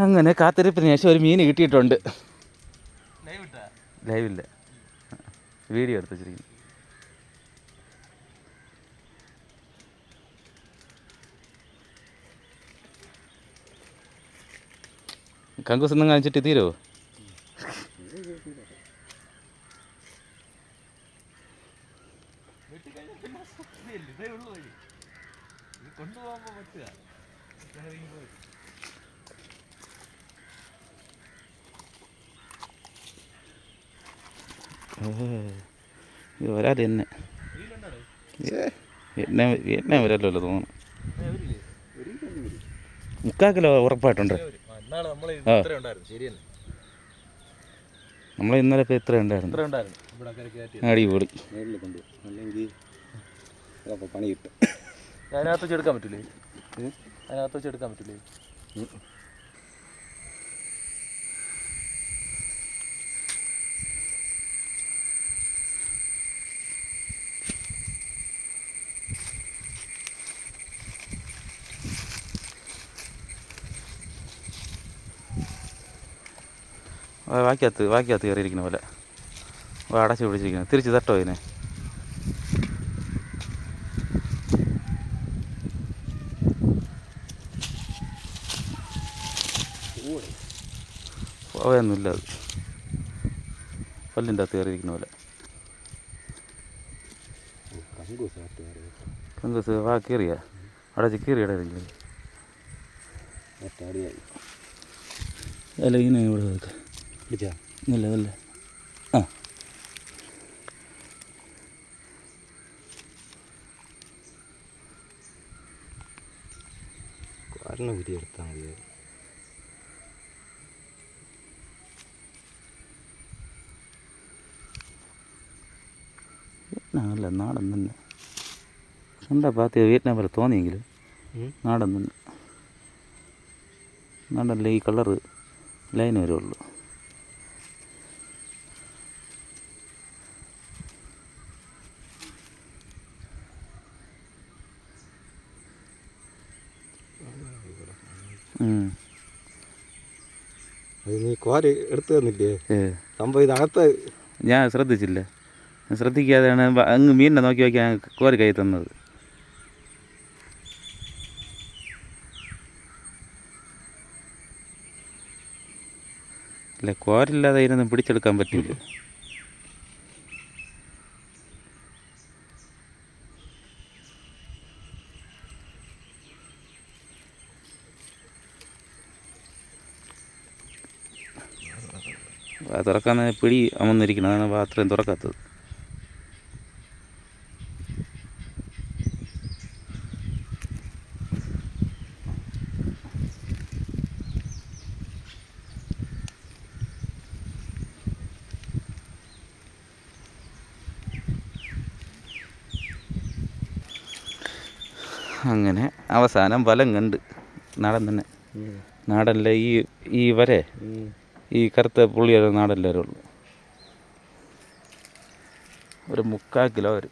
അങ്ങനെ കാത്തിരിപ്പിന് ശേഷം ഒരു മീൻ കിട്ടിയിട്ടുണ്ട്. ലൈവില്ല, വീഡിയോ എടുത്ത് വെച്ചിരിക്കുന്നു. കങ്കൂസ് ഒന്നും കാണിച്ചിട്ട് തീരുമോ? ഇത് വരാതെ തന്നെ എന്നെ വരല്ലോ തോന്നുന്നു. 3/4 കിലോ ഉറപ്പായിട്ടുണ്ട്. നമ്മൾ ഇന്നലെ ഇപ്പോൾ ഇത്ര ഉണ്ടായിരുന്നു. അടിപൊളി. പണി കിട്ടും. അതിനകത്ത് വെച്ചെടുക്കാൻ പറ്റില്ലേ? അതിനകത്ത് വെച്ചെടുക്കാൻ പറ്റില്ലേ? വാക്കിയകത്ത് കയറിയിരിക്കുന്ന പോലെ അടച്ചു പിടിച്ചിരിക്കുന്നത്. തിരിച്ച് തട്ടോ ഇതിനെ. പോയൊന്നുമില്ല, അത് പല്ലിൻ്റെ അകത്ത് കയറിയിരിക്കുന്ന പോലെ. കങ്കൂസ് കയറിയാ അടച്ച് കയറിയിടായിരിക്കും. അല്ല ഇങ്ങനെ ഇവിടെ വെക്കാം. ഇല്ല അതല്ല. ആ കാരണം വിരി എടുത്താൽ മതി. അല്ല നാടൻ തന്നെ. എന്താ പാത്തി വിയറ്റ്നാം പോലെ തോന്നിയെങ്കിലും നാടൻ തന്നെ. നാടല്ലേ ഈ കളറ് ലൈൻ വരുള്ളൂ. നീ കോരി എടുത്തു തന്നില്ലേ സംഭവം? ഇതിനകത്ത് ഞാൻ ശ്രദ്ധിച്ചില്ല. ശ്രദ്ധിക്കാതെയാണ് അങ്ങ് മീനിനെ നോക്കി വയ്ക്കാൻ കോരി കൈ തന്നത്. അല്ല, കോരില്ലാതെ അതിനൊന്നും പിടിച്ചെടുക്കാൻ പറ്റില്ല. തുറക്കാൻ പിടി അമന്നിരിക്കണം, അതാണ് അത്രയും തുറക്കാത്തത്. അങ്ങനെ അവസാനം വലം കണ്ട്. നാടൻ തന്നെ. നാടല്ല ഈ വരെ ഈ കറുത്ത പുള്ളിയുടെ നാടല്ലേ ഉള്ളൂ. ഒരു 3/4 കിലോ വരും.